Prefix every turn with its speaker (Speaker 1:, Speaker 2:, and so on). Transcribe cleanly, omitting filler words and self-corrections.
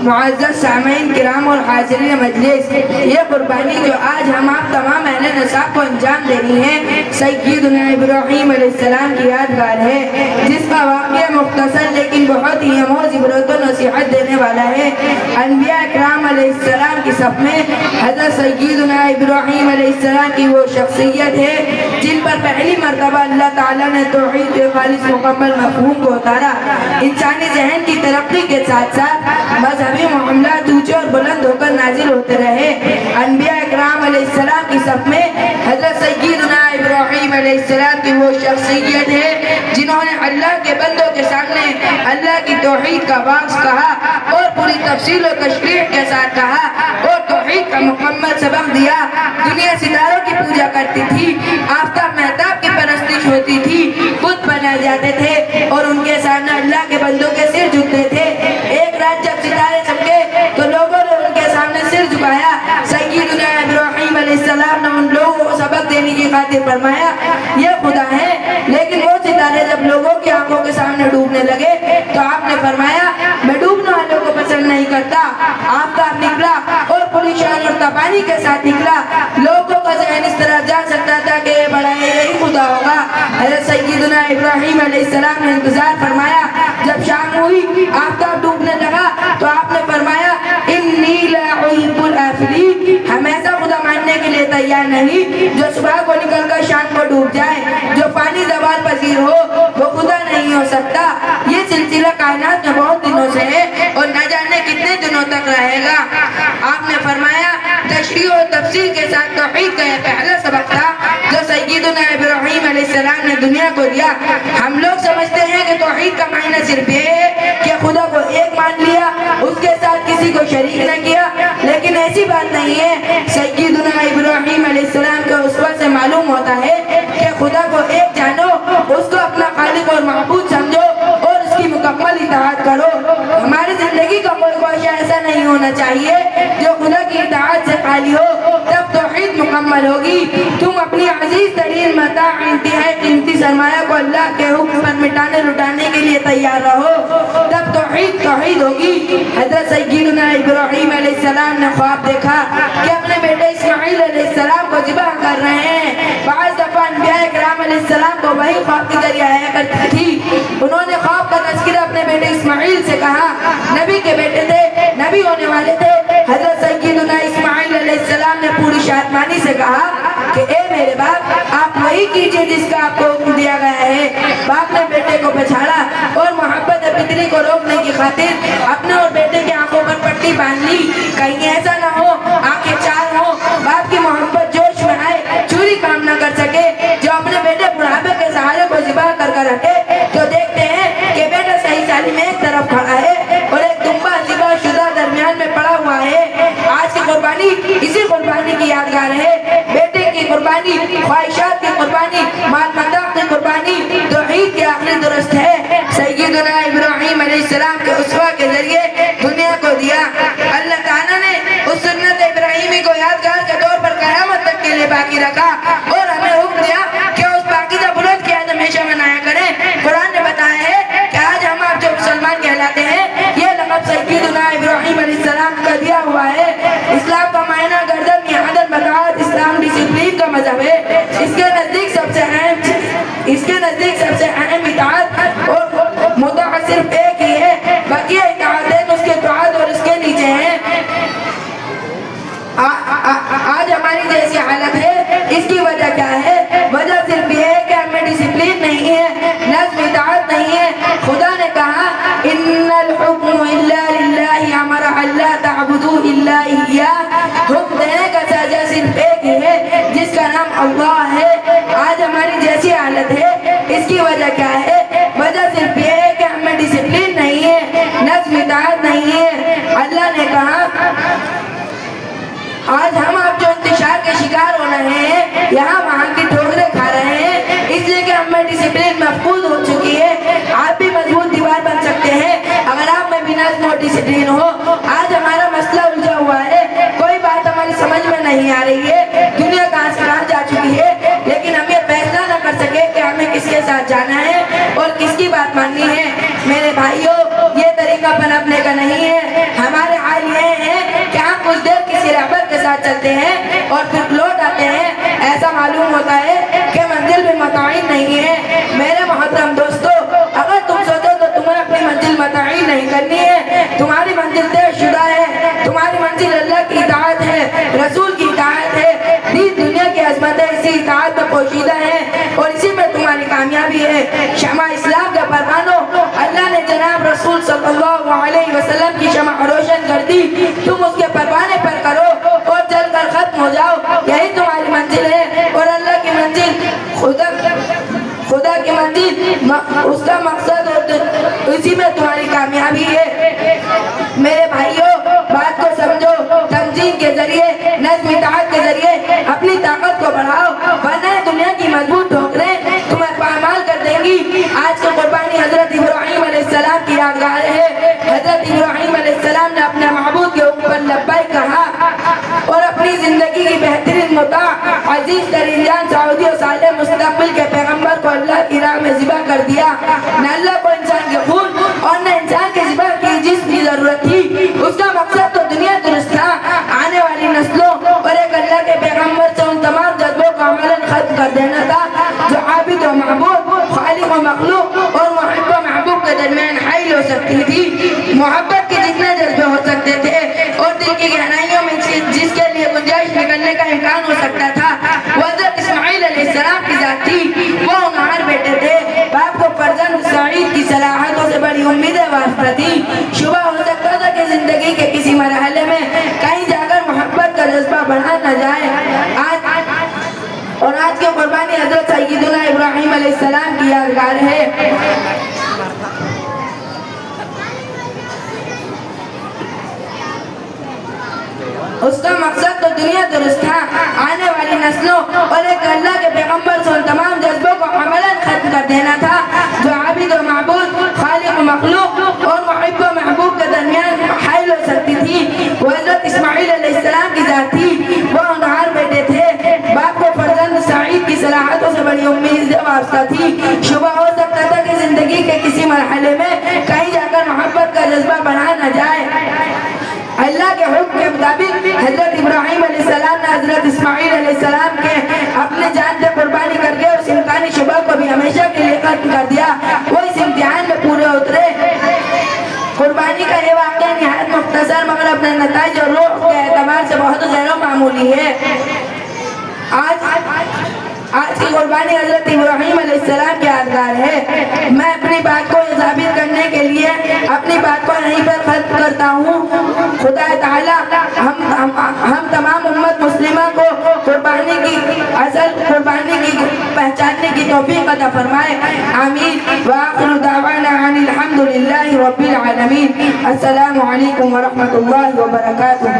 Speaker 1: معزز سامعین کرام اور حاضرین مجلس، یہ قربانی جو آج ہم آپ تمام اہل نصاب کو انجام دینی ہے سیدنا ابراہیم علیہ السلام کی یادگار ہے، جس کا واقعہ مختصر لیکن بہت ہی اموز عبرت و نصیحت دینے والا ہے۔ انبیاء اکرام علیہ السلام کی صف میں حضرت سیدنا ابراہیم علیہ السلام کی وہ شخصیت ہے جن پر پہلی مرتبہ اللہ تعالیٰ نے توحید کے خالص مکمل مفہوم کو اتارا۔ انسانی ذہن کی ترقی کے ساتھ ساتھ مذہبی معاملات اونچے اور بلند ہو کر نازل ہوتے رہے۔ انبیاء اکرام علیہ السلام کی صف میں حضرت سیدنا ابراہیم علیہ السلام کی وہ شخصیت ہے جنہوں نے اللہ کے بندوں کے سامنے اللہ کی توحید کا باعث کہا اور پوری تفصیل و تشریح کے ساتھ کہا اور توحید کا مکمل سبق دیا۔ دنیا ستاروں کی پوجا کرتی تھی، آفتاب مہتاب کی پرستش ہوتی تھی، بت بنائے جاتے تھے اور ان کے سامنے اللہ کے بندوں کے سر جھکتے تھے۔ ایک رات جب ستارے چمکے تو لوگوں نے ان کے سامنے سر جھکایا۔ سیدنا ابراہیم علیہ السلام نے ان لوگوں کو سبق دینے کی خاطر فرمایا یہ خدا ہے، لیکن وہ ستارے جب لوگوں کی آنکھوں کے سامنے ڈوبنے لگے تو آپ نے فرمایا میں ڈوبنے والوں کو پسند نہیں کرتا۔ آفتاب نکلا اور پوری شان اور تپانی کے ساتھ نکلا۔ لوگوں کا ذہن اس طرح جا سکتا تھا کہ یہ بڑا یہی خدا ہوگا۔ حضرت سیدنا ابراہیم علیہ السلام نے انتظار فرمایا۔ جب شام ہوئی آفتاب ڈوبنے لگا تو آپ نے فرمایا انی لا احب الآفلین، ہم ایسا خدا ماننے کے لیے تیار نہیں جو صبح کو نکل کر شام کو ڈوب جائے، جو پانی زوال پذیر ہو وہ خدا نہیں ہو سکتا۔ یہ سلسلہ کائنات میں بہت دنوں سے ہے اور نہ جانے کتنے دنوں تک رہے گا۔ آپ نے فرمایا تشریح و تفصیل کے ساتھ توحید کا یہ پہلا سبق تھا جو سیدنا ابراہیم علیہ السلام نے دنیا کو دیا۔ ہم لوگ سمجھتے ہیں کہ توحید کا معنی صرف یہ ہے کہ خدا کو ایک مان لیا، اس کے ساتھ کسی کو شریک نہ کیا، لیکن ایسی بات نہیں ہے۔ سیدنا ابراہیم علیہ السلام کے اسوہ سے معلوم ہوتا ہے کہ خدا کو ایک جانو، اس کو اپنا خالق اور معبود سمجھو اور اس کی مکمل اطاعت کرو۔ ہماری زندگی کا کوئی خواہشہ ایسا نہیں ہونا چاہیے جو خدا کی اطاعت سے خالی ہو، تب توحید مکمل ہوگی۔ تم اپنی عزیز ترین متاع انتہائی قیمتی سرمایہ کو اللہ کے حکم پر مٹانے لٹانے کے لیے تیار رہو، تب توحید ہوگی۔ حضرت سیدنا ابراہیم علیہ السلام نے خواب دیکھا کہ اپنے بیٹے اسماعیل علیہ السلام کو ذبح کر رہے ہیں۔ بعض دفعہ انبیاء اکرام علیہ السلام کو وہی خواب کے ذریعے آیا کرتی تھی۔ انہوں نے خواب کا تذکرہ اپنے بیٹے اسماعیل سے کہا، نبی کے بیٹے تھے، نبی ہونے والے تھے۔ حضرت سیدنا اسماعیل علیہ السلام نے پوری شادمانی سے کہا کہ اے میرے باپ آپ وہی کیجئے جس کا آپ کو حکم دیا گیا ہے۔ باپ نے بیٹے کو پچھاڑا اور محبت فطری کو روکنے کی خاطر اپنے اور بیٹے کی آنکھوں پر پٹی باندھ لی، کہیں ایسا نہ ہو آنکھیں چار ہوں، باپ کی محبت جوش میں آئے چوری کام نہ کر سکے۔ جو اپنے بیٹے بڑھاپے کے سہارے کو ذبح کر کر ہٹے تو دیکھتے ہیں کہ بیٹا صحیح سالم ایک طرف کھڑا ہے اور ایک دمبا ذبح شدہ درمیان میں پڑا ہوا ہے۔ آج کی قربانی اسی قربانی کی یادگار ہے۔ بیٹے کی قربانی، خواہشات کی قربانی، مال متاع کی قربانی توحید کے آخری درست ہے۔ سیدنا ابراہیم علیہ السلام کے اسوہ کے ذریعے دنیا کو دیا۔ اللہ تعالیٰ نے اس سنت ابراہیمی کو یادگار کے طور پر قیامت تک کے لیے باقی رکھا اور ہمیں حکم دیا کہ اس پاکیزہ بلند کی یاد ہمیشہ منایا کریں۔ قرآن نے بتایا ہے کہ آج ہم آپ جو مسلمان کہلاتے ہیں یہ لقب سیدنا ابراہیم علیہ السلام کا دیا ہوا ہے۔ اسلام کا معنی گردن یا عدل بطاعت، اسلام ڈسپلین کا مذہب ہے۔ اس کے نزدیک سب سے اہم اطاعت اور مطاع صرف ایک ہی ہے، بقیہ اطاعتیں اس کے اطاعت اور اس کے نیچے ہیں۔ آج ہماری جیسی حالت ہے، اس کی وجہ کیا ہے؟ وجہ صرف یہ ہے کہ ہمیں ڈسپلین نہیں ہے، نظم اطاعت نہیں ہے۔ خدا نے کہا ان الحکم الا للہ امر الا تعبدوا الا ایاہ، حکم دینے کا سزا صرف ایک ہی ہے جس کا نام اللہ ہے۔ آج ہماری جیسی حالت ہے، اس کی وجہ کیا ہے؟ وجہ صرف یہ ہے کہ ہمیں ڈسپلین نہیں ہے، نظم اطاعت نہیں ہے۔ اللہ نے کہا آج ہم آپ جو انتشار کے شکار ہو رہے ہیں، یہاں وہاں کی ٹھوکریں کھا رہے ہیں، اس لیے کہ ہم میں ڈسپلین محفوظ ہو چکی ہے۔ آپ بھی مضبوط دیوار بن سکتے ہیں اگر آپ میں بھی نظم و ڈسپلین ہو۔ آج ہمارا مسئلہ الجھا ہوا ہے، کوئی بات ہماری سمجھ میں نہیں آ رہی ہے، دنیا کہاں سے کہاں جا چکی ہے، لیکن ہم یہ فیصلہ نہ کر سکے کہ ہمیں کس کے ساتھ جانا ہے اور کس کی بات ماننی ہے۔ میرے بھائیوں، یہ طریقہ پنپنے کا نہیں ہے۔ ہمارے چلتے ہیں اور پھر لوٹ آتے ہیں، ایسا معلوم ہوتا ہے کہ منزل بھی متعین نہیں ہے۔ میرے محترم دوستو، اگر تم سوچو تو تمہیں اپنی منزل متعین نہیں کرنی ہے، تمہاری منزل طے شدہ ہے، تمہاری منزل اللہ کی اطاعت ہے، رسول کی اطاعت ہے، دین دنیا کی عظمتیں اسی اطاعت میں پوشیدہ ہیں اور اسی میں تمہاری کامیابی ہے۔ شمع اسلام کے پروانوں، اللہ نے جناب رسول صلی اللہ علیہ وسلم کی شمع روشن کر دی، تم اس کے پروانے پر کرو اور جل کر ختم ہو جاؤ، یہی تمہاری منزل ہے۔ اور اللہ کی منزل خدا کی منزل، اس کا مقصد اور اسی میں تمہاری کامیابی ہے۔ میرے بھائیوں، بات کو سمجھو، تنظیم کے ذریعے، نظم اتحاد کے ذریعے اپنی طاقت کو بڑھاؤ، ورنہ دنیا کی مضبوط ٹھوکریں تمہیں پامال کر دیں گی۔ آج کی قربانی حضرت ابراہیم علیہ السلام کی یادگار ہے۔ حضرت ابراہیم علیہ السلام نے اپنے معبود کے اوپر لبیک کہا اور اپنی زندگی کی بہترین متاع، عزیز ترین جان، سعودی و صالح مستقبل کے پیغمبر کو اللہ کی راہ میں ذبح کر دیا۔ نہ اللہ کو انسان کے خون اور نہ انسان کے ذبح کی جسم کی ضرورت تھی، اس کا مقصد تو دنیا درست تھا، آنے والی نسلوں اور ایک اللہ کے پیغمبر سے ان تمام جذبوں کو عملاً ختم کر دینا تھا جو عابد و معبود، خالق و مخلوق اور محب و محبوب کے درمیان حائل ہو سکتی تھی۔ محبت کے جتنے جذبے ہو سکتے تھے اور دل کی گہرائیوں میں جس کے لیے گنجائش نکلنے کا امکان ہو سکتا تھا، وہ حضرت اسماعیل علیہ السلام کی ذات تھی۔ وہ ہونہار بیٹے تھے، باپ کو فرزند سعید کی صلاحیتوں سے بڑی امید وابستہ تھی۔ شبہ ہو سکتا تھا کہ زندگی کے کسی مرحلے میں کہیں جا کر محبت کا جذبہ بڑھا نہ جائے۔ آج کی قربانی حضرت سیدنا ابراہیم علیہ السلام کی یادگار ہے۔ اس کا مقصد تو دنیا درست تھا، آنے والی نسلوں اور ایک اللہ کے پیغمبر سے ان تمام جذبوں کو عملاً ختم کر دینا تھا جو عابد و معبود، خالق و مخلوق اور محب و محبوب کے درمیان حائل ہو سکتی تھی۔ وہ حضرت اسماعیل علیہ السلام کی ذات تھی۔ وہ ہونہار بیٹے تھے، باپ کو فرزند سعید کی صلاحیتوں سے بڑی امید وابستہ تھی۔ شبہ ہو سکتا تھا کہ زندگی کے کسی مرحلے میں کہیں جا کر محبت کا جذبہ بڑھا نہ جائے۔ اللہ کے حکم کے مطابق حضرت ابراہیم علیہ السلام نے حضرت اسماعیل علیہ السلام کے اپنے جان سے قربانی کر کے اس امکانی شبہ کو بھی ہمیشہ کے لیے ختم کر دیا۔ وہ اس امتحان میں پورے اترے۔ قربانی کا یہ واقعہ نہایت مختصر مگر اپنے نتائج اور روح کے اعتبار سے بہت غیر معمولی ہے۔ آج کی قربانی حضرت ابراہیم علیہ السلام کی یادگار ہے۔ میں اپنی بات کو ثابت کرنے کے لیے اپنی بات کو یہیں پر ختم کرتا ہوں۔ خدا تعالی ہم تمام امت مسلمہ کو قربانی کی اصل قربانی کی پہچاننے کی توفیق عطا فرمائے، آمین۔ وآخر دعوانا ان الحمد للہ رب العالمین۔ السلام علیکم ورحمۃ اللہ وبرکاتہ۔